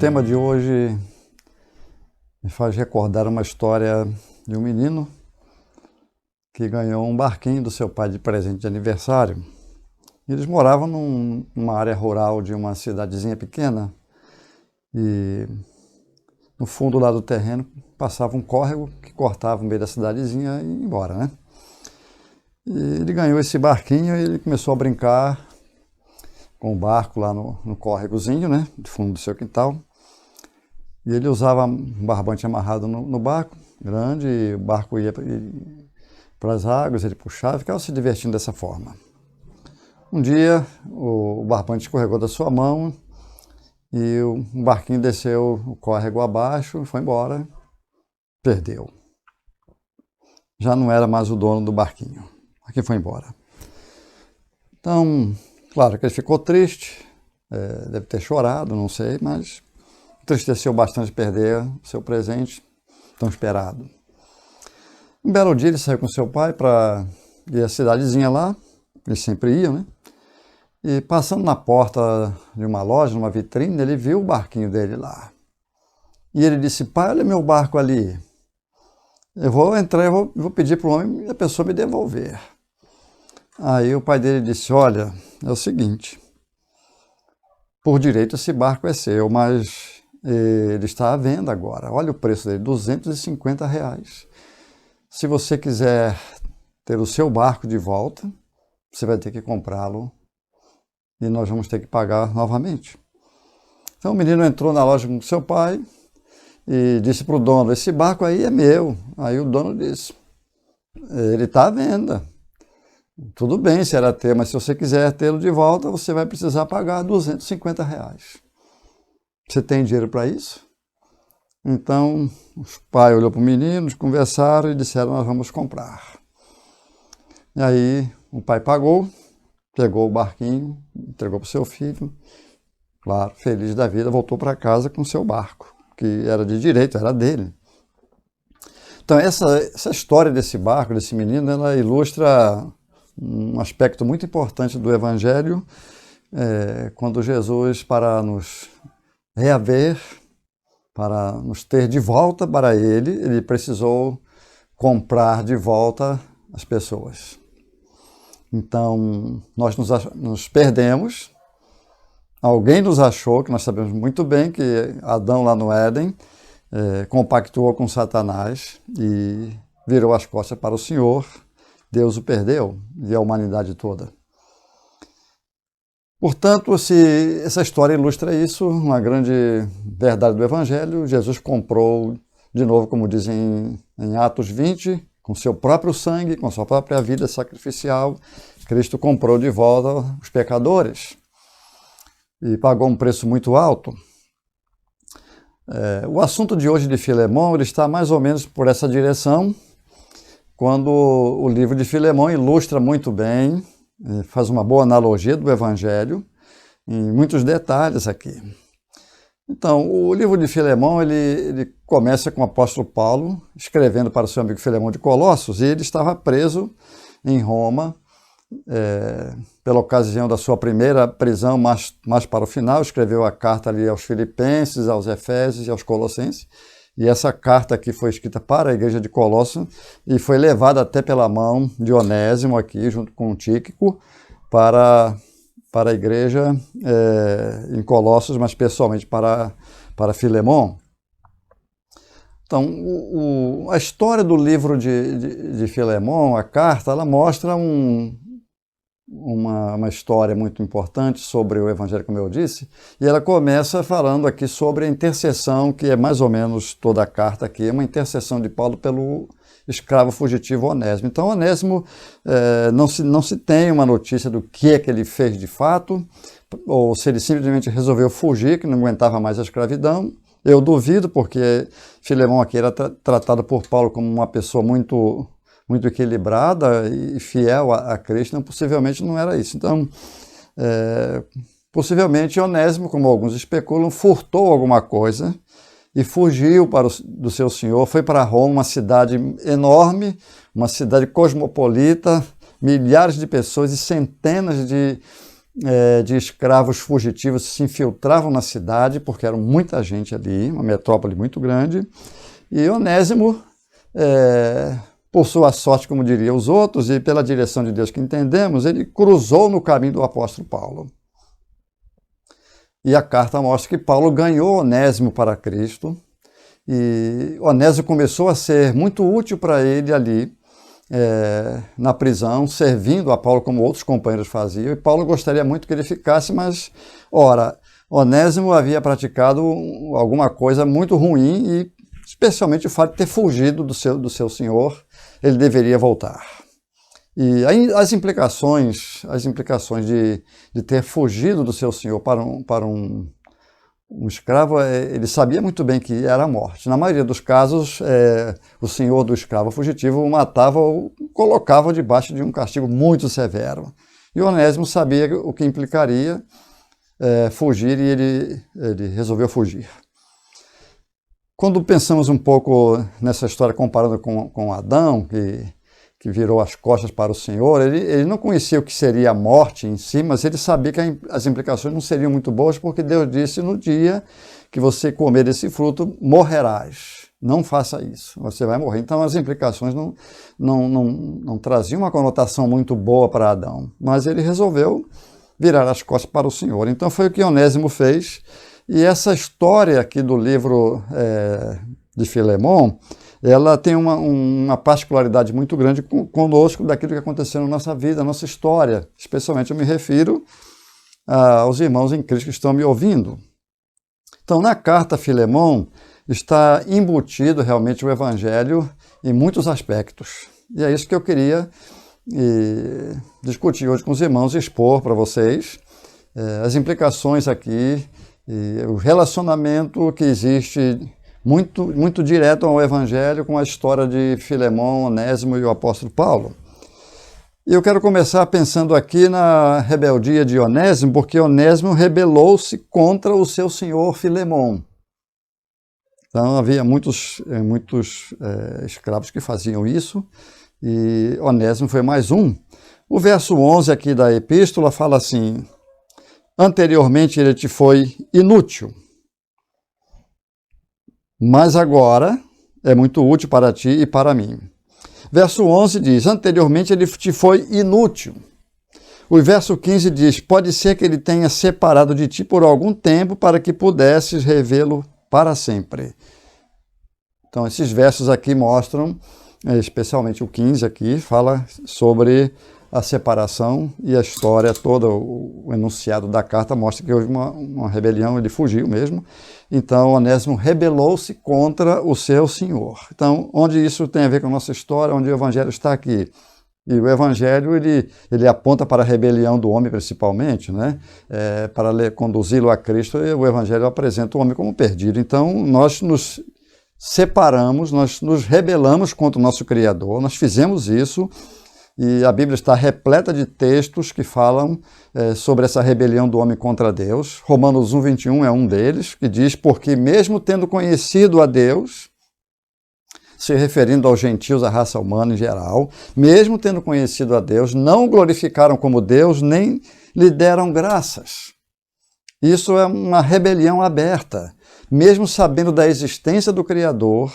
tema de hoje me faz recordar uma história de um menino que ganhou um barquinho do seu pai de presente de aniversário. Eles moravam numa área rural de uma cidadezinha pequena e no fundo lá do terreno passava um córrego que cortava o meio da cidadezinha e ia embora, né? E ele ganhou esse barquinho e ele começou a brincar com o barco lá no córregozinho, né, de fundo do seu quintal. E ele usava um barbante amarrado no barco, grande, e o barco ia para as águas, ele puxava e ficava se divertindo dessa forma. Um dia, o barbante escorregou da sua mão e o barquinho desceu o córrego abaixo, foi embora, perdeu. Já não era mais o dono do barquinho. Aqui foi embora. Então, claro que ele ficou triste, deve ter chorado, não sei, mas entristeceu bastante perder o seu presente tão esperado. Um belo dia ele saiu com seu pai para ir à cidadezinha lá, eles sempre iam, né? E passando na porta de uma loja, numa vitrine, ele viu o barquinho dele lá. E ele disse: pai, olha meu barco ali. Eu vou entrar, eu vou pedir para o homem e a pessoa me devolver. Aí o pai dele disse: olha, é o seguinte, por direito esse barco é seu, mas ele está à venda agora. Olha o preço dele, R$250. Se você quiser ter o seu barco de volta, você vai ter que comprá-lo e nós vamos ter que pagar novamente. Então o menino entrou na loja com seu pai e disse para o dono: esse barco aí é meu. Aí o dono disse: ele está à venda. Tudo bem se era teu, mas se você quiser tê-lo de volta, você vai precisar pagar R$250. Você tem dinheiro para isso? Então, o pai olhou para o menino, eles conversaram e disseram: nós vamos comprar. E aí, o pai pagou, pegou o barquinho, entregou para o seu filho. Claro, feliz da vida, voltou para casa com o seu barco, que era de direito, era dele. Então, essa história desse barco, desse menino, ela ilustra um aspecto muito importante do Evangelho, quando Jesus, para nos reaver, para nos ter de volta para ele precisou comprar de volta as pessoas. Então, nós nos perdemos, alguém nos achou, que nós sabemos muito bem que Adão lá no Éden compactuou com Satanás e virou as costas para o Senhor. Deus o perdeu e a humanidade toda. Portanto, essa história ilustra isso, uma grande verdade do Evangelho. Jesus comprou, de novo, como dizem em Atos 20, com seu próprio sangue, com sua própria vida sacrificial, Cristo comprou de volta os pecadores e pagou um preço muito alto. O assunto de hoje de Filemão, ele está mais ou menos por essa direção, quando o livro de Filemão ilustra muito bem, faz uma boa analogia do Evangelho, em muitos detalhes aqui. Então, o livro de Filemão, ele começa com o apóstolo Paulo, escrevendo para o seu amigo Filemão de Colossos, e ele estava preso em Roma, pela ocasião da sua primeira prisão, mais para o final, escreveu a carta ali aos Filipenses, aos Efésios e aos Colossenses. E essa carta aqui foi escrita para a igreja de Colossos e foi levada até pela mão de Onésimo aqui, junto com Tíquico, para a igreja em Colossos, mas pessoalmente para Filemão. Então, a história do livro de Filemão, a carta, ela mostra uma história muito importante sobre o Evangelho, como eu disse, e ela começa falando aqui sobre a intercessão, que é mais ou menos toda a carta aqui, é uma intercessão de Paulo pelo escravo fugitivo Onésimo. Então, Onésimo, não se tem uma notícia do que é que ele fez de fato, ou se ele simplesmente resolveu fugir, que não aguentava mais a escravidão. Eu duvido, porque Filemão aqui era tratado por Paulo como uma pessoa muito equilibrada e fiel a Cristo, então, possivelmente não era isso. Então, possivelmente Onésimo, como alguns especulam, furtou alguma coisa e fugiu do seu senhor, foi para Roma, uma cidade enorme, uma cidade cosmopolita, milhares de pessoas e centenas de escravos fugitivos se infiltravam na cidade, porque era muita gente ali, uma metrópole muito grande, e Onésimo, por sua sorte, como diriam os outros, e pela direção de Deus que entendemos, ele cruzou no caminho do apóstolo Paulo. E a carta mostra que Paulo ganhou Onésimo para Cristo, e Onésimo começou a ser muito útil para ele ali, na prisão, servindo a Paulo como outros companheiros faziam, e Paulo gostaria muito que ele ficasse, mas, ora, Onésimo havia praticado alguma coisa muito ruim, e especialmente o fato de ter fugido do seu senhor, ele deveria voltar. E aí, as implicações de ter fugido do seu senhor para um escravo, ele sabia muito bem que era a morte. Na maioria dos casos, o senhor do escravo fugitivo o matava ou colocava debaixo de um castigo muito severo. E Onésimo sabia o que implicaria fugir, e ele resolveu fugir. Quando pensamos um pouco nessa história comparando com Adão, que virou as costas para o Senhor, ele não conhecia o que seria a morte em si, mas ele sabia que as implicações não seriam muito boas, porque Deus disse: no dia que você comer desse fruto, morrerás. Não faça isso, você vai morrer. Então as implicações não traziam uma conotação muito boa para Adão, mas ele resolveu virar as costas para o Senhor. Então foi o que Onésimo fez, e essa história aqui do livro de Filemon, ela tem uma particularidade muito grande conosco daquilo que aconteceu na nossa vida, na nossa história. Especialmente eu me refiro aos irmãos em Cristo que estão me ouvindo. Então, na carta a Filemon está embutido realmente o Evangelho em muitos aspectos. E é isso que eu queria discutir hoje com os irmãos e expor para vocês as implicações aqui, e o relacionamento que existe muito direto ao Evangelho com a história de Filemon, Onésimo e o apóstolo Paulo. E eu quero começar pensando aqui na rebeldia de Onésimo, porque Onésimo rebelou-se contra o seu senhor Filemon. Então havia muitos escravos que faziam isso, e Onésimo foi mais um. O verso 11 aqui da epístola fala assim: anteriormente ele te foi inútil, mas agora é muito útil para ti e para mim. Verso 11 diz: anteriormente ele te foi inútil. O verso 15 diz: pode ser que ele tenha separado de ti por algum tempo para que pudesses revê-lo para sempre. Então esses versos aqui mostram, especialmente o 15 aqui, fala sobre a separação, e a história toda, o enunciado da carta mostra que houve uma rebelião, ele fugiu mesmo. Então Onésimo rebelou-se contra o seu senhor. Então, onde isso tem a ver com a nossa história, onde o Evangelho está aqui? E o Evangelho, ele aponta para a rebelião do homem principalmente, né? Para conduzi-lo a Cristo, o Evangelho apresenta o homem como perdido. Então nós nos separamos, nós nos rebelamos contra o nosso Criador, nós fizemos isso. E a Bíblia está repleta de textos que falam sobre essa rebelião do homem contra Deus. Romanos 1:21 é um deles, que diz: porque mesmo tendo conhecido a Deus, se referindo aos gentios, à raça humana em geral, mesmo tendo conhecido a Deus, não o glorificaram como Deus, nem lhe deram graças. Isso é uma rebelião aberta. Mesmo sabendo da existência do Criador,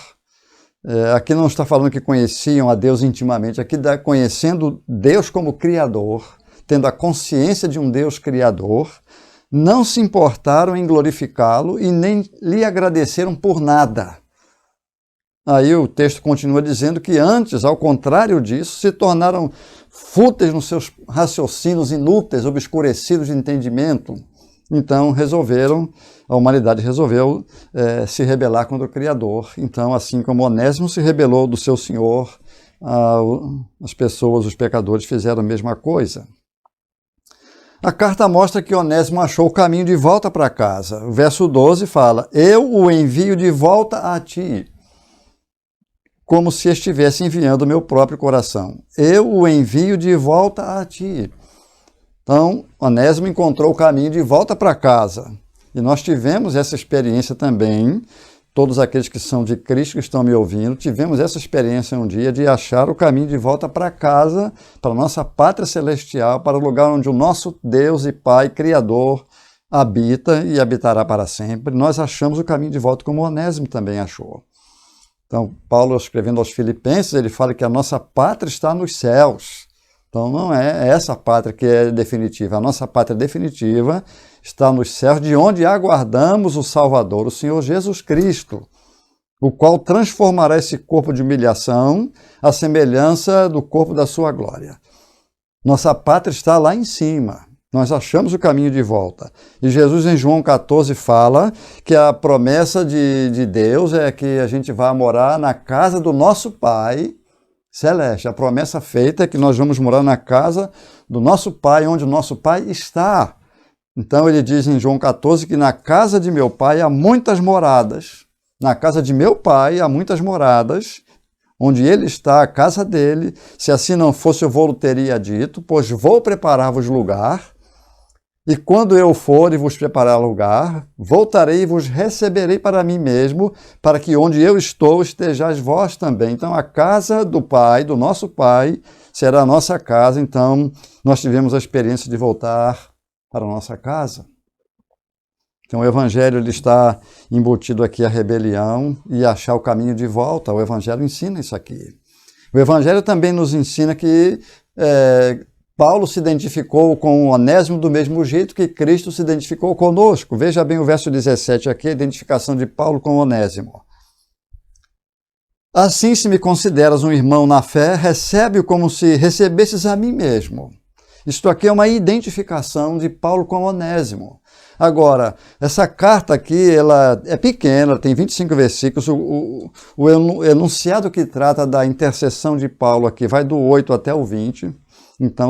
aqui não está falando que conheciam a Deus intimamente, aqui está conhecendo Deus como Criador, tendo a consciência de um Deus Criador, não se importaram em glorificá-lo e nem lhe agradeceram por nada. Aí o texto continua dizendo que antes, ao contrário disso, se tornaram fúteis nos seus raciocínios, inúteis, obscurecidos de entendimento. Então a humanidade resolveu se rebelar contra o Criador. Então, assim como Onésimo se rebelou do seu senhor, as pessoas, os pecadores, fizeram a mesma coisa. A carta mostra que Onésimo achou o caminho de volta para casa. O verso 12 fala: eu o envio de volta a ti, como se estivesse enviando o meu próprio coração. Eu o envio de volta a ti. Então, Onésimo encontrou o caminho de volta para casa. E nós tivemos essa experiência também, todos aqueles que são de Cristo, que estão me ouvindo, tivemos essa experiência um dia de achar o caminho de volta para casa, para a nossa pátria celestial, para o lugar onde o nosso Deus e Pai, Criador, habita e habitará para sempre. Nós achamos o caminho de volta como Onésimo também achou. Então, Paulo, escrevendo aos Filipenses, ele fala que a nossa pátria está nos céus. Então, não é essa pátria que é definitiva. A nossa pátria definitiva está nos céus, de onde aguardamos o Salvador, o Senhor Jesus Cristo, o qual transformará esse corpo de humilhação à semelhança do corpo da sua glória. Nossa pátria está lá em cima. Nós achamos o caminho de volta. E Jesus, em João 14, fala que a promessa de Deus é que a gente vai morar na casa do nosso Pai celeste. A promessa feita é que nós vamos morar na casa do nosso Pai, onde o nosso Pai está. Então ele diz em João 14 que na casa de meu Pai há muitas moradas. Na casa de meu Pai há muitas moradas. Onde ele está, a casa dele. Se assim não fosse, eu vou-lhe teria dito, pois vou preparar-vos lugar. E quando eu for e vos preparar lugar, voltarei e vos receberei para mim mesmo, para que onde eu estou estejais vós também. Então a casa do Pai, do nosso Pai, será a nossa casa. Então nós tivemos a experiência de voltar para a nossa casa. Então o Evangelho ele está embutido aqui a rebelião e achar o caminho de volta. O Evangelho ensina isso aqui. O Evangelho também nos ensina que Paulo se identificou com Onésimo do mesmo jeito que Cristo se identificou conosco. Veja bem o verso 17 aqui, a identificação de Paulo com Onésimo. Assim, se me consideras um irmão na fé, recebe-o como se recebesses a mim mesmo. Isto aqui é uma identificação de Paulo com Onésimo. Agora, essa carta aqui, ela é pequena, tem 25 versículos. O enunciado que trata da intercessão de Paulo aqui vai do 8 até o 20. Então,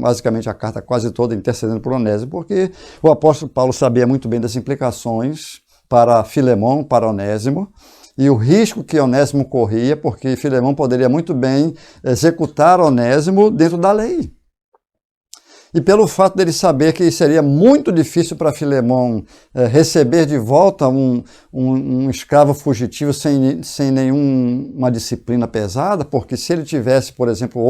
basicamente a carta quase toda intercedendo por Onésimo, porque o apóstolo Paulo sabia muito bem das implicações para Filemão, para Onésimo, e o risco que Onésimo corria, porque Filemão poderia muito bem executar Onésimo dentro da lei. E pelo fato dele saber que seria muito difícil para Filemão receber de volta um escravo fugitivo sem nenhuma disciplina pesada, porque se ele tivesse, por exemplo,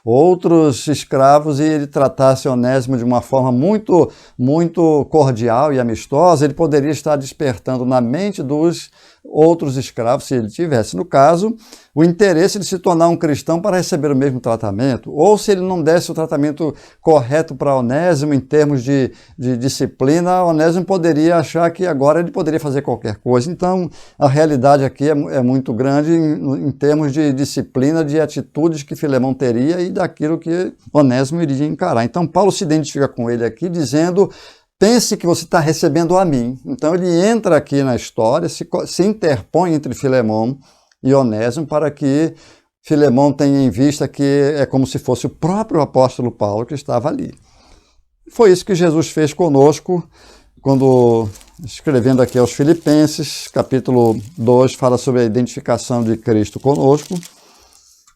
outros escravos e ele tratasse Onésimo de uma forma muito, muito cordial e amistosa, ele poderia estar despertando na mente dos outros escravos, se ele tivesse, no caso, o interesse de se tornar um cristão para receber o mesmo tratamento, ou se ele não desse o tratamento correto para Onésimo em termos de disciplina, Onésimo poderia achar que agora ele poderia fazer qualquer coisa. Então, a realidade aqui é muito grande em termos de disciplina, de atitudes que Filemão teria e daquilo que Onésimo iria encarar. Então, Paulo se identifica com ele aqui dizendo: pense que você está recebendo a mim. Então ele entra aqui na história, se interpõe entre Filemão e Onésimo para que Filemão tenha em vista que é como se fosse o próprio apóstolo Paulo que estava ali. Foi isso que Jesus fez conosco quando, escrevendo aqui aos Filipenses, capítulo 2, fala sobre a identificação de Cristo conosco,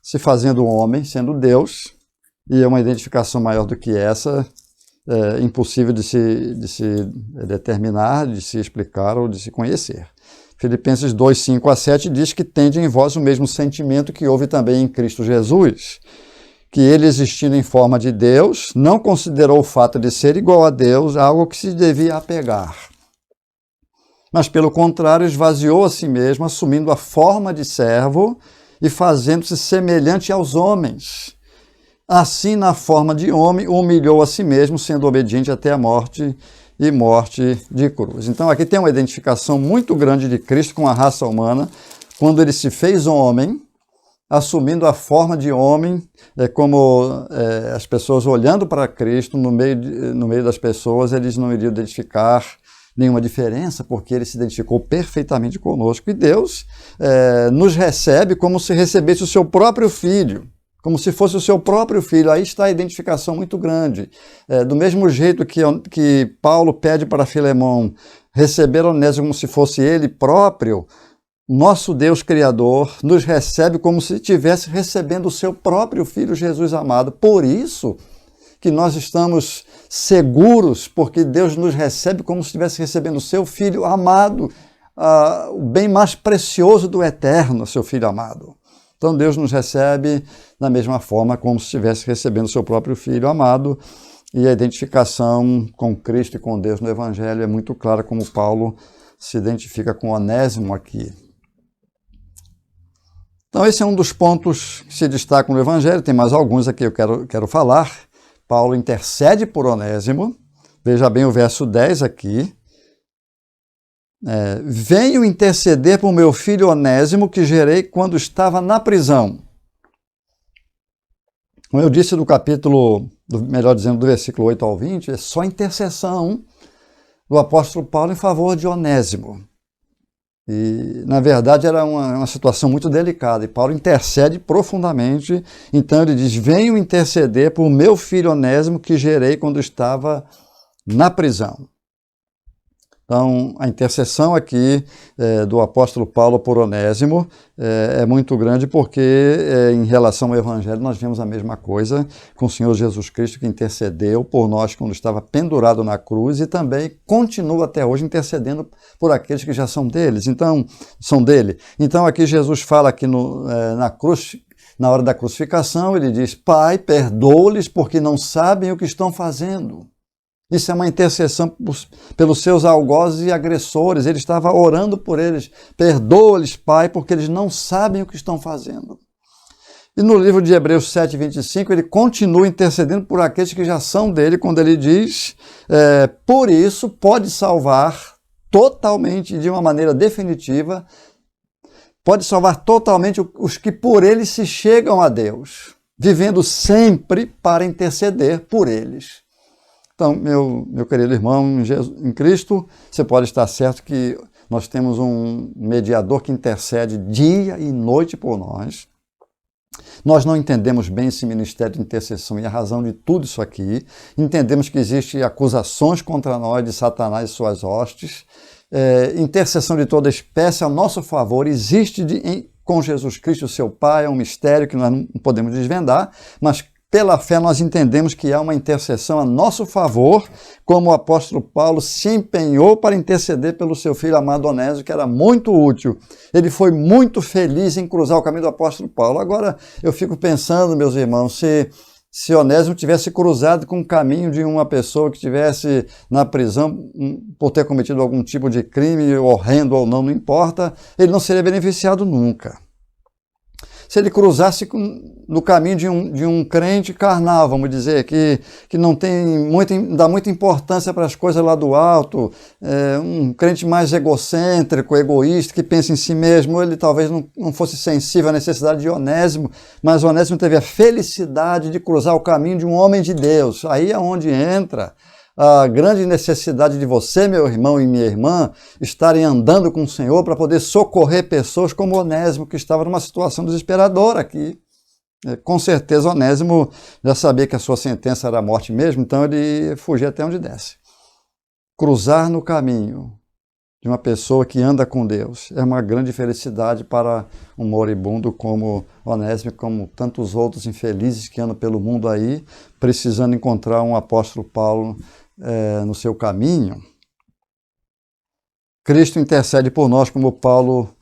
se fazendo homem, sendo Deus, e é uma identificação maior do que essa, impossível de se determinar, de se explicar ou de se conhecer. Filipenses 2, 5 a 7 diz que tende em vós o mesmo sentimento que houve também em Cristo Jesus, que ele, existindo em forma de Deus, não considerou o fato de ser igual a Deus algo que se devia apegar, mas pelo contrário esvaziou a si mesmo, assumindo a forma de servo e fazendo-se semelhante aos homens. Assim, na forma de homem, humilhou a si mesmo, sendo obediente até a morte e morte de cruz. Então, aqui tem uma identificação muito grande de Cristo com a raça humana, quando ele se fez homem, assumindo a forma de homem, como as pessoas olhando para Cristo, no meio das pessoas, eles não iriam identificar nenhuma diferença, porque ele se identificou perfeitamente conosco. E Deus nos recebe como se recebesse o seu próprio Filho, como se fosse o seu próprio filho. Aí está a identificação muito grande. Do mesmo jeito que Paulo pede para Filemão receber Onésimo como se fosse ele próprio, nosso Deus Criador nos recebe como se estivesse recebendo o seu próprio Filho Jesus amado. Por isso que nós estamos seguros, porque Deus nos recebe como se estivesse recebendo o seu Filho amado. o bem mais precioso do eterno, seu Filho amado. Então Deus nos recebe da mesma forma como se estivesse recebendo seu próprio Filho amado, e a identificação com Cristo e com Deus no Evangelho é muito clara, como Paulo se identifica com Onésimo aqui. Então esse é um dos pontos que se destacam no Evangelho, tem mais alguns aqui que eu quero falar. Paulo intercede por Onésimo, veja bem o verso 10 aqui. Venho interceder por meu filho Onésimo, que gerei quando estava na prisão. Como eu disse do capítulo, melhor dizendo, do versículo 8 ao 20, é só intercessão do apóstolo Paulo em favor de Onésimo. E, na verdade, era uma situação muito delicada, e Paulo intercede profundamente. Então ele diz, venho interceder por meu filho Onésimo, que gerei quando estava na prisão. Então, a intercessão aqui do apóstolo Paulo por Onésimo é muito grande, porque em relação ao Evangelho nós vemos a mesma coisa com o Senhor Jesus Cristo, que intercedeu por nós quando estava pendurado na cruz, e também continua até hoje intercedendo por aqueles que já são deles. Então, são dele. Então aqui Jesus fala aqui na cruz, na hora da crucificação, ele diz, Pai, perdoa-lhes porque não sabem o que estão fazendo. Isso é uma intercessão pelos seus algozes e agressores. Ele estava orando por eles. Perdoa-lhes, Pai, porque eles não sabem o que estão fazendo. E no livro de Hebreus 7, 25, ele continua intercedendo por aqueles que já são dele, quando ele diz, por isso pode salvar totalmente, de uma maneira definitiva, pode salvar totalmente os que por ele se chegam a Deus, vivendo sempre para interceder por eles. Então, meu querido irmão, em Cristo, você pode estar certo que nós temos um mediador que intercede dia e noite por nós. Nós não entendemos bem esse ministério de intercessão, e a razão de tudo isso aqui. Entendemos que existem acusações contra nós de Satanás e suas hostes. Intercessão de toda espécie a nosso favor existe com Jesus Cristo, seu Pai, é um mistério que nós não podemos desvendar, mas pela fé nós entendemos que há uma intercessão a nosso favor, como o apóstolo Paulo se empenhou para interceder pelo seu filho amado Onésimo, que era muito útil. Ele foi muito feliz em cruzar o caminho do apóstolo Paulo. Agora eu fico pensando, meus irmãos, se Onésimo tivesse cruzado com o caminho de uma pessoa que estivesse na prisão por ter cometido algum tipo de crime, horrendo ou não, não importa, ele não seria beneficiado nunca. Se ele cruzasse no caminho de um crente carnal, vamos dizer, que não dá muita importância para as coisas lá do alto, um crente mais egocêntrico, egoísta, que pensa em si mesmo, ele talvez não fosse sensível à necessidade de Onésimo, mas Onésimo teve a felicidade de cruzar o caminho de um homem de Deus. Aí é onde entra a grande necessidade de você, meu irmão e minha irmã, estarem andando com o Senhor para poder socorrer pessoas como Onésimo, que estava numa situação desesperadora aqui. Com certeza Onésimo já sabia que a sua sentença era a morte mesmo, então ele fugia até onde desce. Cruzar no caminho de uma pessoa que anda com Deus é uma grande felicidade para um moribundo como Onésimo, como tantos outros infelizes que andam pelo mundo aí, precisando encontrar um apóstolo Paulo no seu caminho. Cristo intercede por nós, como Paulo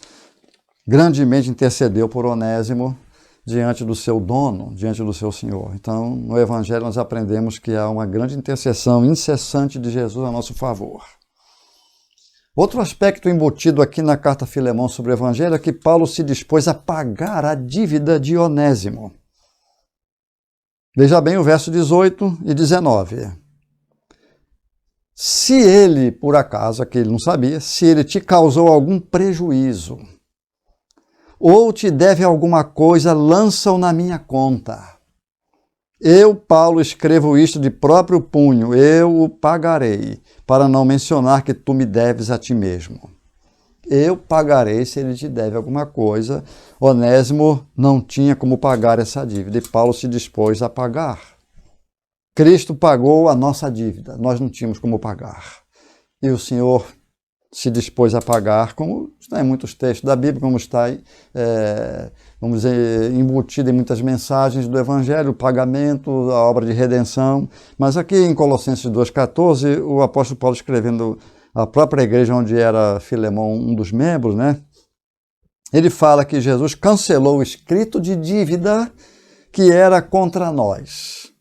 grandemente intercedeu por Onésimo diante do seu dono, diante do seu Senhor. Então, no Evangelho nós aprendemos que há uma grande intercessão incessante de Jesus a nosso favor. Outro aspecto embutido aqui na carta a Filemão sobre o Evangelho é que Paulo se dispôs a pagar a dívida de Onésimo. Veja bem o verso 18 e 19. Se ele, por acaso, aqui ele não sabia, se ele te causou algum prejuízo, ou te deve alguma coisa, lança-o na minha conta. Eu, Paulo, escrevo isto de próprio punho, eu o pagarei, para não mencionar que tu me deves a ti mesmo. Eu pagarei se ele te deve alguma coisa. Onésimo não tinha como pagar essa dívida, e Paulo se dispôs a pagar. Cristo pagou a nossa dívida, nós não tínhamos como pagar. E o Senhor se dispôs a pagar, como está em muitos textos da Bíblia, como está, vamos dizer, embutido em muitas mensagens do Evangelho, o pagamento, a obra de redenção. Mas aqui em Colossenses 2,14, o apóstolo Paulo escrevendo a própria igreja onde era Filemão um dos membros, né? Ele fala que Jesus cancelou o escrito de dívida que era contra nós,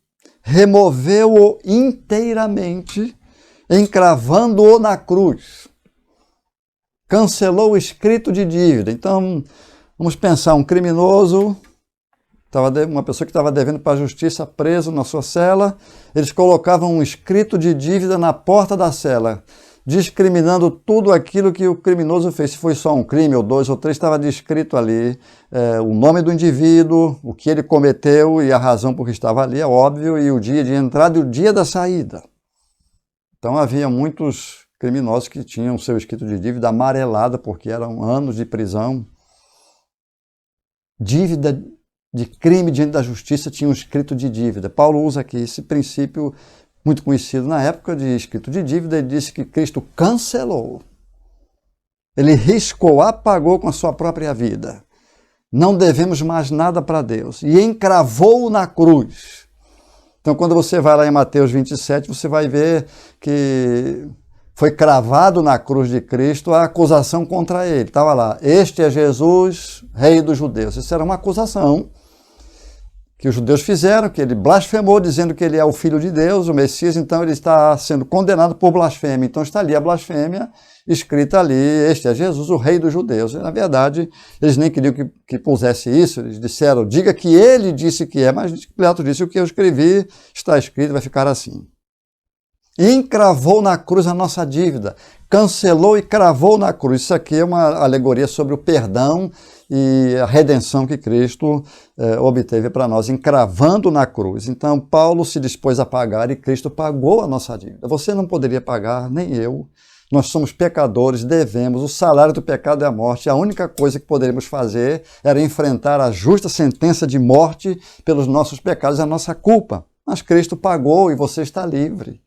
removeu-o inteiramente, encravando-o na cruz. Cancelou o escrito de dívida. Então, vamos pensar, um criminoso, uma pessoa que estava devendo para a justiça, preso na sua cela, eles colocavam um escrito de dívida na porta da cela, discriminando tudo aquilo que o criminoso fez. Se foi só um crime, ou dois, ou três, estava descrito ali o nome do indivíduo, o que ele cometeu e a razão por que estava ali, é óbvio, e o dia de entrada e o dia da saída. Então havia muitos criminosos que tinham seu escrito de dívida amarelada, porque eram anos de prisão. Dívida de crime diante da justiça tinha um escrito de dívida. Paulo usa aqui esse princípio muito conhecido na época de escrito de dívida. Ele disse que Cristo cancelou. Ele riscou, apagou com a sua própria vida. Não devemos mais nada para Deus. E encravou na cruz. Então, quando você vai lá em Mateus 27, você vai ver que foi cravado na cruz de Cristo a acusação contra ele. Estava lá, este é Jesus, rei dos judeus. Isso era uma acusação que os judeus fizeram, que ele blasfemou, dizendo que ele é o Filho de Deus, o Messias, então ele está sendo condenado por blasfêmia. Então está ali a blasfêmia, escrita ali, este é Jesus, o rei dos judeus. E, na verdade, eles nem queriam que pusesse isso, eles disseram, diga que ele disse que é, mas Pilatos disse, o que eu escrevi está escrito, vai ficar assim. Encravou na cruz a nossa dívida, cancelou e cravou na cruz. Isso aqui é uma alegoria sobre o perdão e a redenção que Cristo obteve para nós, encravando na cruz. Então, Paulo se dispôs a pagar e Cristo pagou a nossa dívida. Você não poderia pagar, nem eu. Nós somos pecadores, devemos, o salário do pecado é a morte. A única coisa que poderíamos fazer era enfrentar a justa sentença de morte pelos nossos pecados, a nossa culpa. Mas Cristo pagou e você está livre.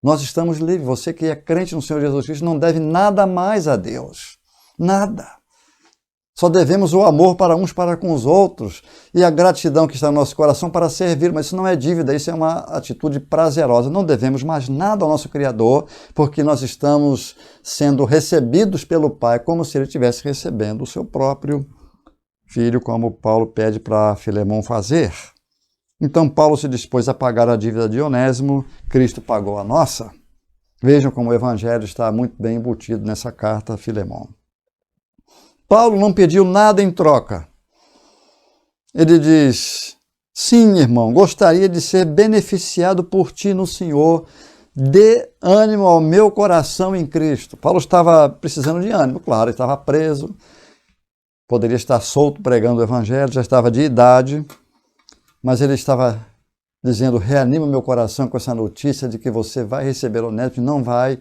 Nós estamos livres. Você que é crente no Senhor Jesus Cristo não deve nada mais a Deus. Nada. Só devemos o amor para uns para com os outros e a gratidão que está no nosso coração para servir. Mas isso não é dívida, isso é uma atitude prazerosa. Não devemos mais nada ao nosso Criador, porque nós estamos sendo recebidos pelo Pai como se Ele estivesse recebendo o seu próprio Filho, como Paulo pede para Filemão fazer. Então Paulo se dispôs a pagar a dívida de Onésimo, Cristo pagou a nossa. Vejam como o Evangelho está muito bem embutido nessa carta a Filemão. Paulo não pediu nada em troca. Ele diz, sim, irmão, gostaria de ser beneficiado por ti no Senhor, dê ânimo ao meu coração em Cristo. Paulo estava precisando de ânimo, claro, ele estava preso, poderia estar solto pregando o Evangelho, já estava de idade, mas ele estava dizendo, reanima meu coração com essa notícia de que você vai receber Onésimo e não vai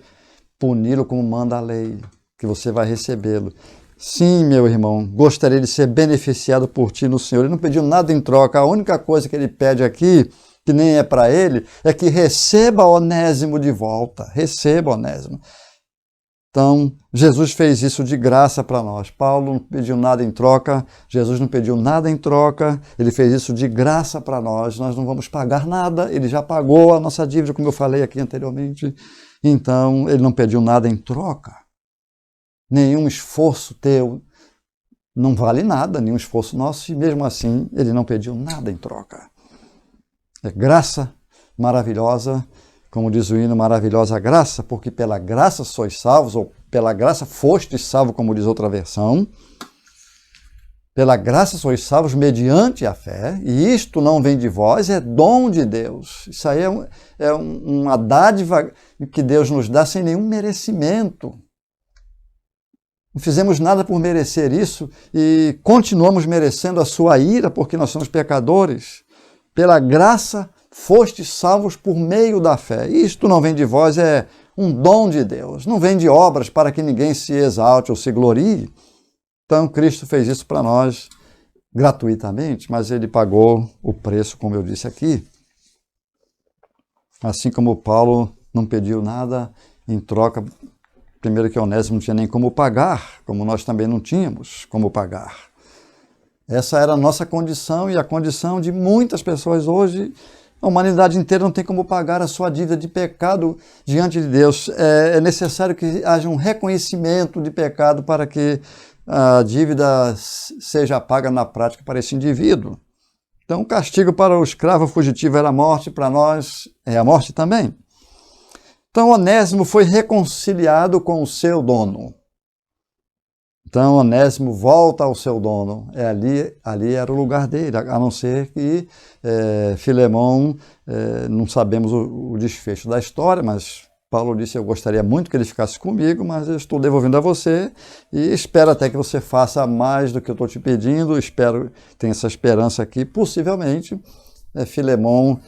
puni-lo como manda a lei, que você vai recebê-lo. Sim, meu irmão, gostaria de ser beneficiado por ti no Senhor. Ele não pediu nada em troca, a única coisa que ele pede aqui, que nem é para ele, é que receba Onésimo de volta, receba Onésimo. Então, Jesus fez isso de graça para nós. Paulo não pediu nada em troca, Jesus não pediu nada em troca, ele fez isso de graça para nós. Nós não vamos pagar nada, ele já pagou a nossa dívida, como eu falei aqui anteriormente. Então, ele não pediu nada em troca. Nenhum esforço teu não vale nada, nenhum esforço nosso, e mesmo assim, ele não pediu nada em troca. É graça maravilhosa. Como diz o hino, maravilhosa graça, porque pela graça sois salvos, ou pela graça fostes salvos, como diz outra versão. Pela graça sois salvos mediante a fé, e isto não vem de vós, é dom de Deus. Isso aí é uma dádiva que Deus nos dá sem nenhum merecimento. Não fizemos nada por merecer isso e continuamos merecendo a sua ira, porque nós somos pecadores. Pela graça fostes salvos por meio da fé. Isto não vem de vós, é um dom de Deus. Não vem de obras para que ninguém se exalte ou se glorie. Então, Cristo fez isso para nós gratuitamente, mas ele pagou o preço, como eu disse aqui. Assim como Paulo não pediu nada em troca. Primeiro que Onésimo não tinha nem como pagar, como nós também não tínhamos como pagar. Essa era a nossa condição e a condição de muitas pessoas hoje A humanidade inteira não tem como pagar a sua dívida de pecado diante de Deus. É necessário que haja um reconhecimento de pecado para que a dívida seja paga na prática para esse indivíduo. Então, o castigo para o escravo fugitivo era a morte, para nós é a morte também. Então, Onésimo foi reconciliado com o seu dono. Então, Onésimo volta ao seu dono. Ali era o lugar dele, a não ser que Filemão, não sabemos o desfecho da história, mas Paulo disse, eu gostaria muito que ele ficasse comigo, mas eu estou devolvendo a você e espero até que você faça mais do que eu estou te pedindo, tenho essa esperança aqui, possivelmente Filemão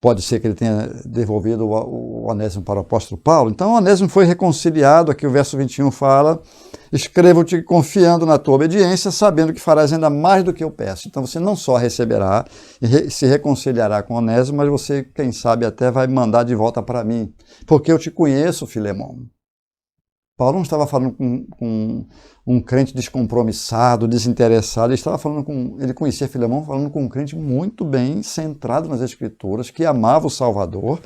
pode ser que ele tenha devolvido o Onésimo para o apóstolo Paulo. Então, o Onésimo foi reconciliado, aqui o verso 21 fala, escrevo-te confiando na tua obediência, sabendo que farás ainda mais do que eu peço. Então, você não só receberá e se reconciliará com o Onésimo, mas você, quem sabe, até vai me mandar de volta para mim, porque eu te conheço, Filemão. Paulo não estava falando com um crente descompromissado, desinteressado, ele conhecia Filemão falando com um crente muito bem centrado nas Escrituras, que amava o Salvador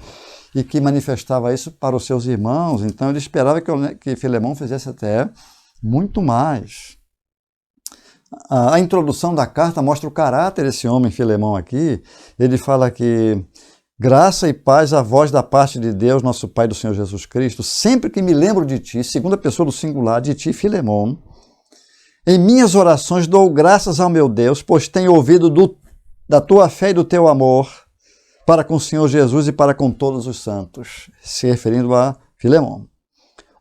e que manifestava isso para os seus irmãos. Então ele esperava que Filemão fizesse até muito mais. A introdução da carta mostra o caráter desse homem, Filemão, aqui. Ele fala que graça e paz a vós da parte de Deus, nosso Pai, do Senhor Jesus Cristo. Sempre que me lembro de ti, segunda pessoa do singular, de ti, Filemão, em minhas orações dou graças ao meu Deus, pois tenho ouvido da tua fé e do teu amor para com o Senhor Jesus e para com todos os santos, se referindo a Filemão.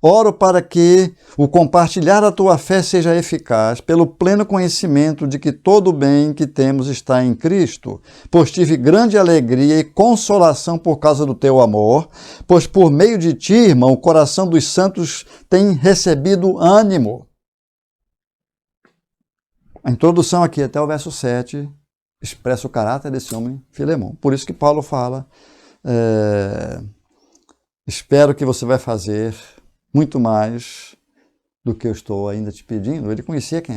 Oro para que o compartilhar da tua fé seja eficaz, pelo pleno conhecimento de que todo o bem que temos está em Cristo, pois tive grande alegria e consolação por causa do teu amor, pois por meio de ti, irmão, o coração dos santos tem recebido ânimo. A introdução aqui até o verso 7 expressa o caráter desse homem, Filemão. Por isso que Paulo fala, espero que você vai fazer muito mais do que eu estou ainda te pedindo. Ele conhecia quem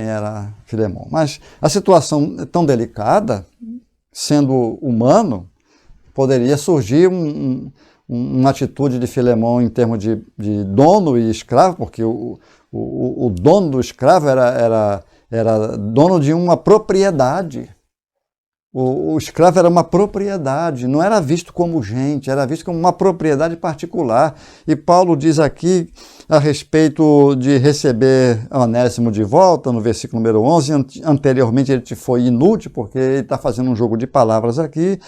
era Filemão. Mas a situação é tão delicada, sendo humano, poderia surgir uma atitude de Filemão em termos de dono e escravo, porque o dono do escravo era dono de uma propriedade. O escravo era uma propriedade, não era visto como gente, era visto como uma propriedade particular. E Paulo diz aqui a respeito de receber Onésimo de volta, no versículo número 11, anteriormente ele te foi inútil, porque ele está fazendo um jogo de palavras aqui,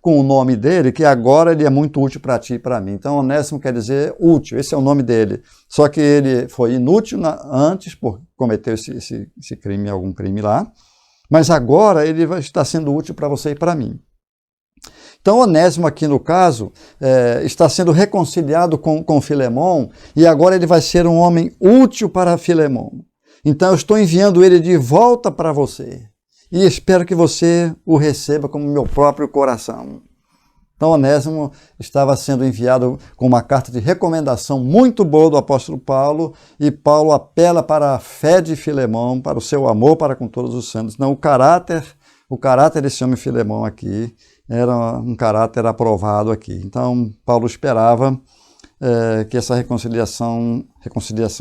com o nome dele, que agora ele é muito útil para ti e para mim. Então, Onésimo quer dizer útil, esse é o nome dele. Só que ele foi inútil antes, por cometer esse crime, algum crime lá. Mas agora ele vai estar sendo útil para você e para mim. Então, Onésimo aqui no caso, está sendo reconciliado com Filemão e agora ele vai ser um homem útil para Filemão. Então, eu estou enviando ele de volta para você e espero que você o receba como meu próprio coração. Então, Onésimo estava sendo enviado com uma carta de recomendação muito boa do apóstolo Paulo, e Paulo apela para a fé de Filemão, para o seu amor para com todos os santos. Não, o caráter desse homem Filemão aqui era um caráter aprovado aqui. Então, Paulo esperava que essa reconciliação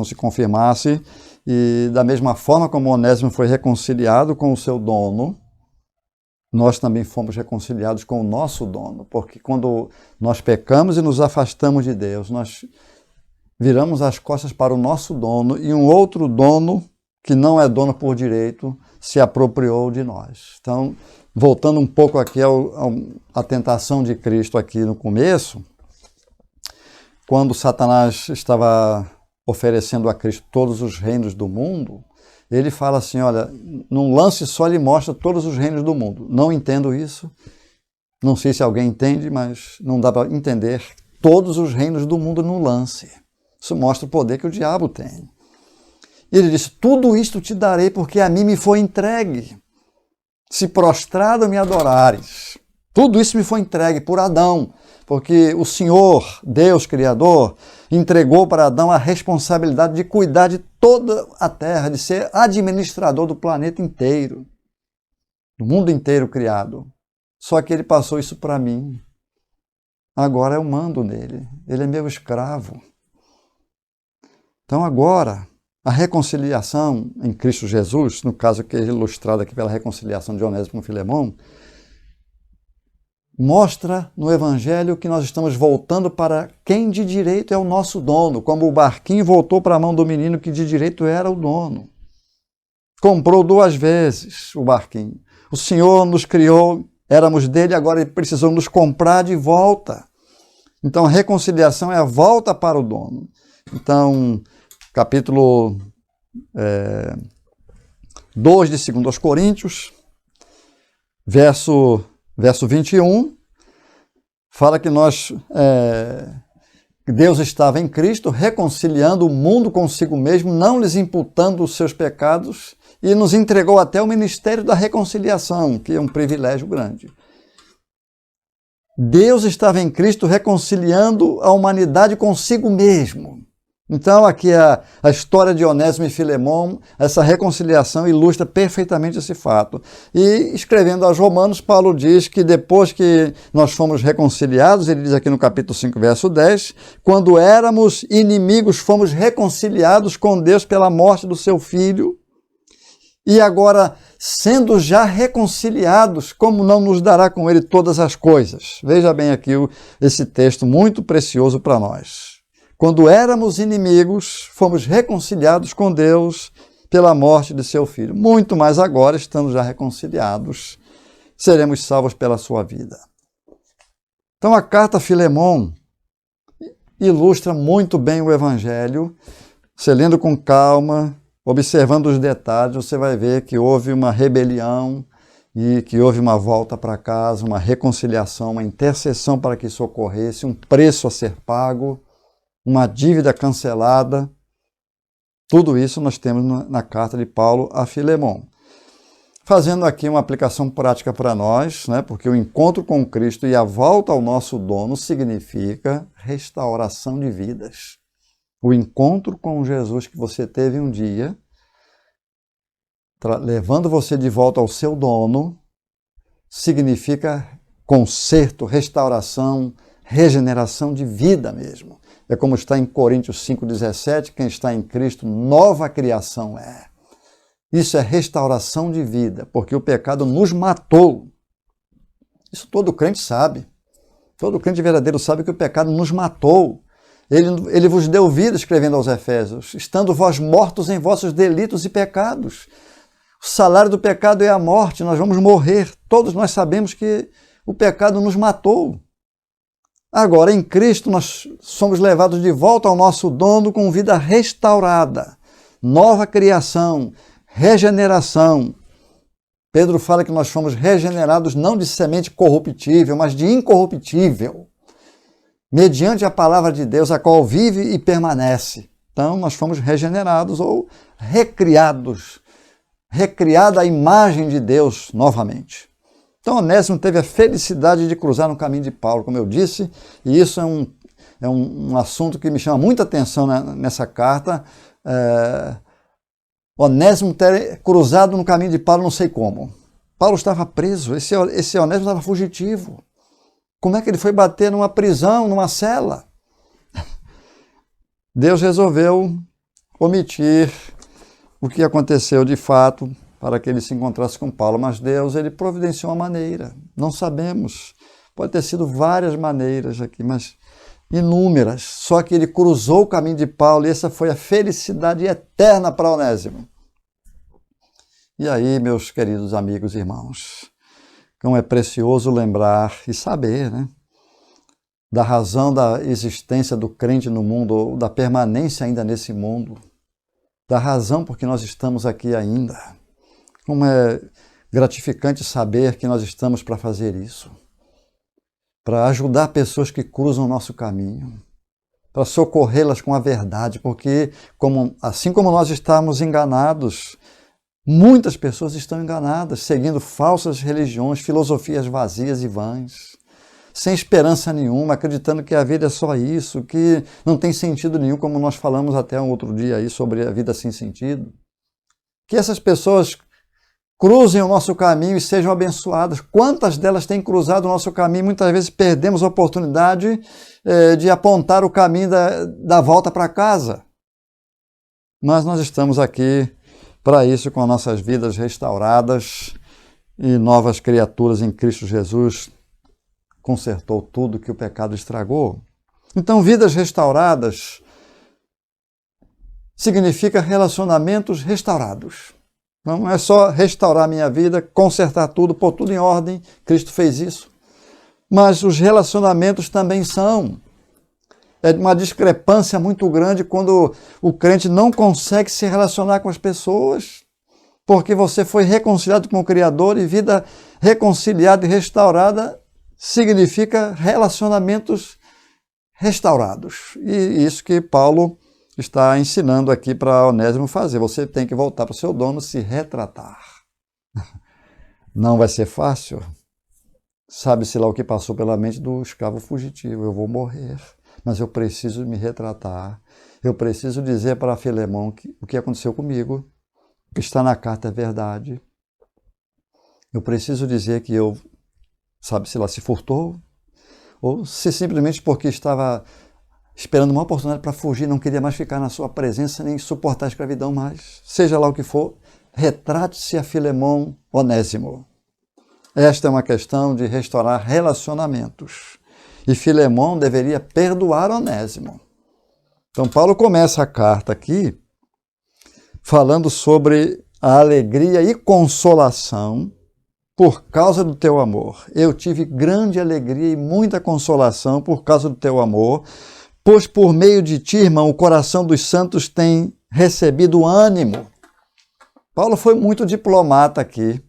se confirmasse, e da mesma forma como Onésimo foi reconciliado com o seu dono, nós também fomos reconciliados com o nosso dono, porque quando nós pecamos e nos afastamos de Deus, nós viramos as costas para o nosso dono e um outro dono, que não é dono por direito, se apropriou de nós. Então, voltando um pouco aqui à tentação de Cristo aqui no começo, quando Satanás estava oferecendo a Cristo todos os reinos do mundo, ele fala assim, olha, num lance só ele mostra todos os reinos do mundo. Não entendo isso, não sei se alguém entende, mas não dá para entender todos os reinos do mundo num lance. Isso mostra o poder que o diabo tem. E ele disse, tudo isto te darei porque a mim me foi entregue. Se prostrado me adorares. Tudo isso me foi entregue por Adão, porque o Senhor, Deus Criador, entregou para Adão a responsabilidade de cuidar de toda a terra, de ser administrador do planeta inteiro. do mundo inteiro criado. Só que ele passou isso para mim. Agora eu mando nele. Ele é meu escravo. Então agora, a reconciliação em Cristo Jesus, no caso que é ilustrado aqui pela reconciliação de Onésimo com Filemão, mostra no Evangelho que nós estamos voltando para quem de direito é o nosso dono, como o barquinho voltou para a mão do menino que de direito era o dono. Comprou 2 vezes o barquinho. O Senhor nos criou, éramos dele, agora ele precisou nos comprar de volta. Então a reconciliação é a volta para o dono. Então, capítulo 2 de 2 Coríntios, verso 21, fala que Deus estava em Cristo reconciliando o mundo consigo mesmo, não lhes imputando os seus pecados, e nos entregou até o ministério da reconciliação, que é um privilégio grande. Deus estava em Cristo reconciliando a humanidade consigo mesmo. Então, aqui a história de Onésimo e Filemão, essa reconciliação ilustra perfeitamente esse fato. E escrevendo aos Romanos, Paulo diz que depois que nós fomos reconciliados, ele diz aqui no capítulo 5, verso 10, quando éramos inimigos, fomos reconciliados com Deus pela morte do seu Filho. E agora, sendo já reconciliados, como não nos dará com ele todas as coisas? Veja bem aqui esse texto muito precioso para nós. Quando éramos inimigos, fomos reconciliados com Deus pela morte de seu Filho. Muito mais agora, estando já reconciliados, seremos salvos pela sua vida. Então a carta a Filemão ilustra muito bem o Evangelho. Você lendo com calma, observando os detalhes, você vai ver que houve uma rebelião e que houve uma volta para casa, uma reconciliação, uma intercessão para que isso ocorresse, um preço a ser pago, uma dívida cancelada. Tudo isso nós temos na carta de Paulo a Filemão. Fazendo aqui uma aplicação prática para nós, né, porque o encontro com Cristo e a volta ao nosso dono significa restauração de vidas. O encontro com Jesus que você teve um dia, levando você de volta ao seu dono, significa conserto, restauração, regeneração de vida mesmo. É como está em Coríntios 5,17, quem está em Cristo, nova criação é. Isso é restauração de vida, porque o pecado nos matou. Isso todo crente sabe. Todo crente verdadeiro sabe que o pecado nos matou. Ele vos deu vida, escrevendo aos Efésios, estando vós mortos em vossos delitos e pecados. O salário do pecado é a morte, nós vamos morrer. Todos nós sabemos que o pecado nos matou. Agora, em Cristo, nós somos levados de volta ao nosso dono com vida restaurada, nova criação, regeneração. Pedro fala que nós fomos regenerados não de semente corruptível, mas de incorruptível, mediante a palavra de Deus, a qual vive e permanece. Então, nós fomos regenerados ou recriados, recriada a imagem de Deus novamente. Então, Onésimo teve a felicidade de cruzar no caminho de Paulo, como eu disse, e isso é um assunto que me chama muita atenção nessa carta. Onésimo ter cruzado no caminho de Paulo, não sei como. Paulo estava preso, esse Onésimo estava fugitivo. Como é que ele foi bater numa prisão, numa cela? Deus resolveu omitir o que aconteceu de fato para que ele se encontrasse com Paulo, mas Deus, ele providenciou uma maneira, não sabemos, pode ter sido várias maneiras aqui, mas inúmeras, só que ele cruzou o caminho de Paulo e essa foi a felicidade eterna para Onésimo. E aí, meus queridos amigos e irmãos, como é precioso lembrar e saber, né, da razão da existência do crente no mundo, ou da permanência ainda nesse mundo, da razão por que nós estamos aqui ainda. Como é gratificante saber que nós estamos para fazer isso, para ajudar pessoas que cruzam o nosso caminho, para socorrê-las com a verdade, porque assim como nós estamos enganados, muitas pessoas estão enganadas, seguindo falsas religiões, filosofias vazias e vãs, sem esperança nenhuma, acreditando que a vida é só isso, que não tem sentido nenhum, como nós falamos até um outro dia aí sobre a vida sem sentido. Que essas pessoas cruzem o nosso caminho e sejam abençoadas. Quantas delas têm cruzado o nosso caminho? Muitas vezes perdemos a oportunidade de apontar o caminho da volta para casa. Mas nós estamos aqui para isso, com as nossas vidas restauradas e novas criaturas em Cristo Jesus. Consertou tudo que o pecado estragou. Então, vidas restauradas significa relacionamentos restaurados. Não é só restaurar a minha vida, consertar tudo, pôr tudo em ordem. Cristo fez isso. Mas os relacionamentos também são. É uma discrepância muito grande quando o crente não consegue se relacionar com as pessoas, porque você foi reconciliado com o Criador, e vida reconciliada e restaurada significa relacionamentos restaurados. E isso que Paulo está ensinando aqui para Onésimo fazer. Você tem que voltar para o seu dono, se retratar. Não vai ser fácil. Sabe-se lá o que passou pela mente do escravo fugitivo. Eu vou morrer, mas eu preciso me retratar. Eu preciso dizer para Filemão o que aconteceu comigo. O que está na carta é verdade. Eu preciso dizer que eu, sabe-se lá, se furtou, ou se simplesmente porque estava esperando uma oportunidade para fugir, não queria mais ficar na sua presença, nem suportar a escravidão mais. Seja lá o que for, retrate-se a Filemão Onésimo. Esta é uma questão de restaurar relacionamentos. E Filemão deveria perdoar Onésimo. Então, Paulo começa a carta aqui falando sobre a alegria e consolação por causa do teu amor. Eu tive grande alegria e muita consolação por causa do teu amor, pois por meio de ti, irmão, o coração dos santos tem recebido ânimo. Paulo foi muito diplomata aqui.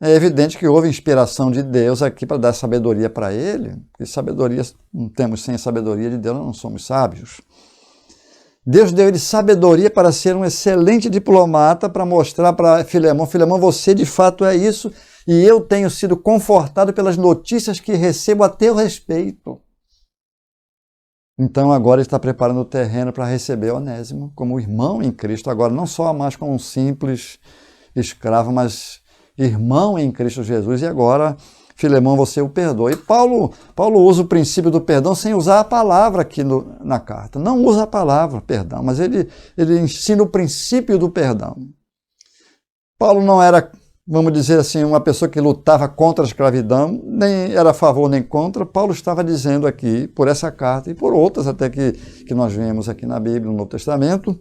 É evidente que houve inspiração de Deus aqui para dar sabedoria para ele, porque sabedoria, não temos sem a sabedoria de Deus, nós não somos sábios. Deus deu ele sabedoria para ser um excelente diplomata, para mostrar para Filemão, Filemão, você de fato é isso, e eu tenho sido confortado pelas notícias que recebo a teu respeito. Então agora ele está preparando o terreno para receber Onésimo como irmão em Cristo, agora não só mais como um simples escravo, mas irmão em Cristo Jesus. E agora, Filemão, você o perdoa. E Paulo usa o princípio do perdão sem usar a palavra aqui na carta. Não usa a palavra perdão, mas ele ensina o princípio do perdão. Paulo não era, vamos dizer assim, uma pessoa que lutava contra a escravidão, nem era a favor nem contra. Paulo estava dizendo aqui, por essa carta e por outras até que nós vemos aqui na Bíblia, no Novo Testamento,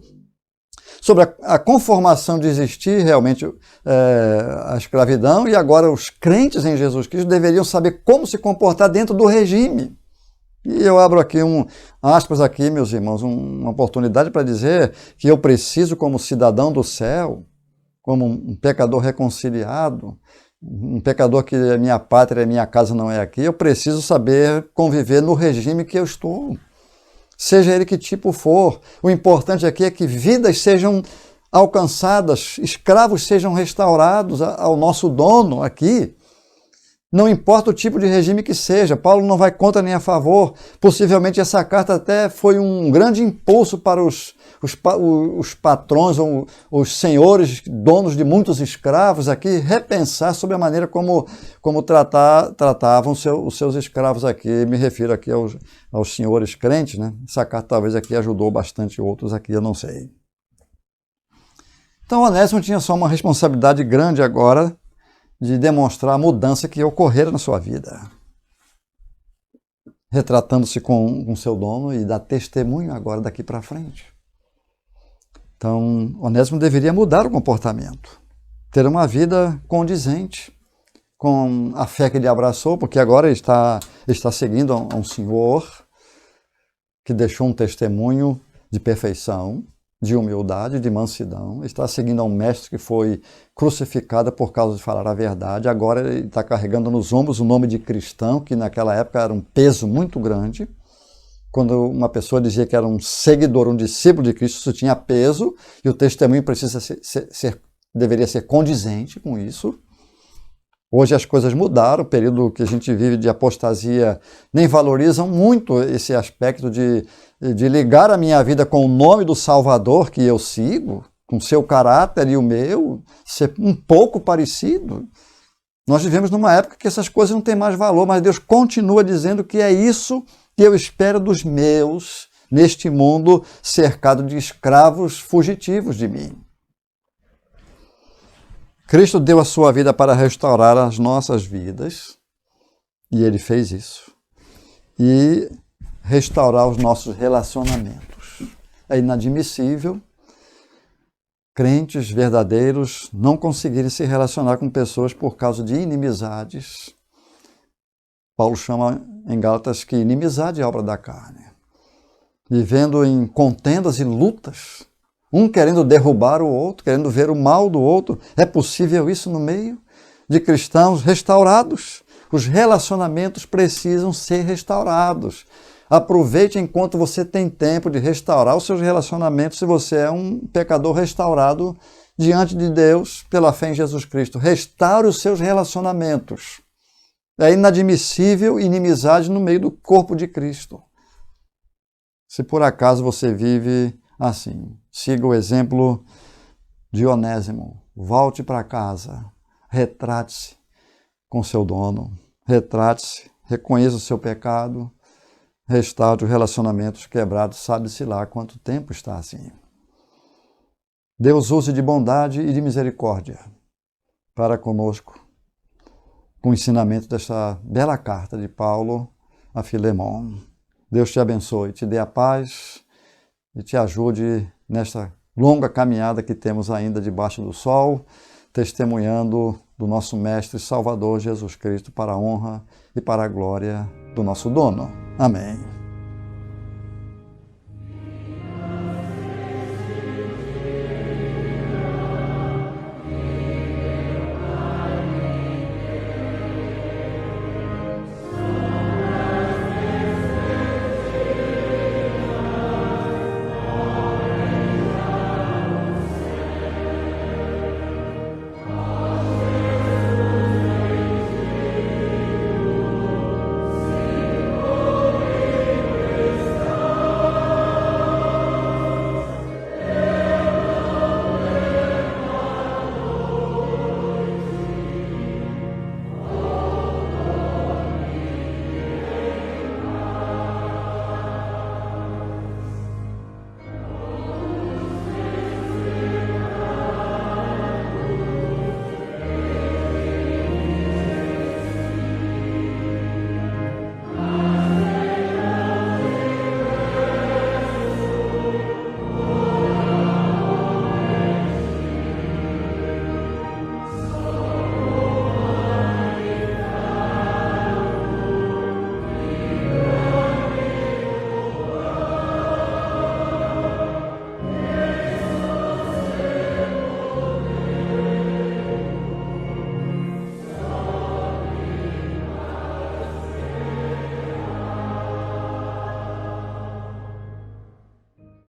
sobre a conformação de existir realmente a escravidão, e agora os crentes em Jesus Cristo deveriam saber como se comportar dentro do regime. E eu abro aqui aspas aqui, meus irmãos, uma oportunidade para dizer que eu preciso, como cidadão do céu, como um pecador reconciliado, um pecador que a minha pátria, a minha casa não é aqui, eu preciso saber conviver no regime que eu estou. Seja ele que tipo for, o importante aqui é que vidas sejam alcançadas, escravos sejam restaurados ao nosso dono aqui. Não importa o tipo de regime que seja, Paulo não vai contra nem a favor. Possivelmente essa carta até foi um grande impulso para os patrões ou os senhores, donos de muitos escravos aqui, repensar sobre a maneira como tratavam os seus escravos aqui. Me refiro aqui aos senhores crentes, né? Essa carta talvez aqui ajudou bastante outros aqui, eu não sei. Então Onésimo tinha só uma responsabilidade grande agora de demonstrar a mudança que ocorrera na sua vida, retratando-se com seu dono e dar testemunho agora daqui para frente. Então, Onésimo deveria mudar o comportamento, ter uma vida condizente com a fé que ele abraçou, porque agora ele está seguindo a um Senhor que deixou um testemunho de perfeição, de humildade, de mansidão. Está seguindo a um mestre que foi crucificado por causa de falar a verdade. Agora ele está carregando nos ombros o nome de cristão, que naquela época era um peso muito grande. Quando uma pessoa dizia que era um seguidor, um discípulo de Cristo, isso tinha peso, e o testemunho deveria ser condizente com isso. Hoje as coisas mudaram, o período que a gente vive de apostasia nem valorizam muito esse aspecto de ligar a minha vida com o nome do Salvador que eu sigo, com seu caráter e o meu, ser um pouco parecido. Nós vivemos numa época que essas coisas não têm mais valor, mas Deus continua dizendo que é isso que eu espero dos meus, neste mundo cercado de escravos fugitivos de mim. Cristo deu a sua vida para restaurar as nossas vidas, e Ele fez isso. E restaurar os nossos relacionamentos. É inadmissível crentes verdadeiros não conseguirem se relacionar com pessoas por causa de inimizades. Paulo chama em Gálatas que inimizade é obra da carne. Vivendo em contendas e lutas, um querendo derrubar o outro, querendo ver o mal do outro. É possível isso no meio de cristãos restaurados? Os relacionamentos precisam ser restaurados. Aproveite enquanto você tem tempo de restaurar os seus relacionamentos se você é um pecador restaurado diante de Deus pela fé em Jesus Cristo. Restaure os seus relacionamentos. É inadmissível inimizade no meio do corpo de Cristo. Se por acaso você vive assim, siga o exemplo de Onésimo. Volte para casa, retrate-se com seu dono, retrate-se, reconheça o seu pecado, restaure os relacionamentos quebrados, sabe-se lá quanto tempo está assim. Deus use de bondade e de misericórdia para conosco, com o ensinamento desta bela carta de Paulo a Filemon. Deus te abençoe, te dê a paz e te ajude nesta longa caminhada que temos ainda debaixo do sol, testemunhando do nosso Mestre e Salvador Jesus Cristo para a honra e para a glória do nosso dono. Amém.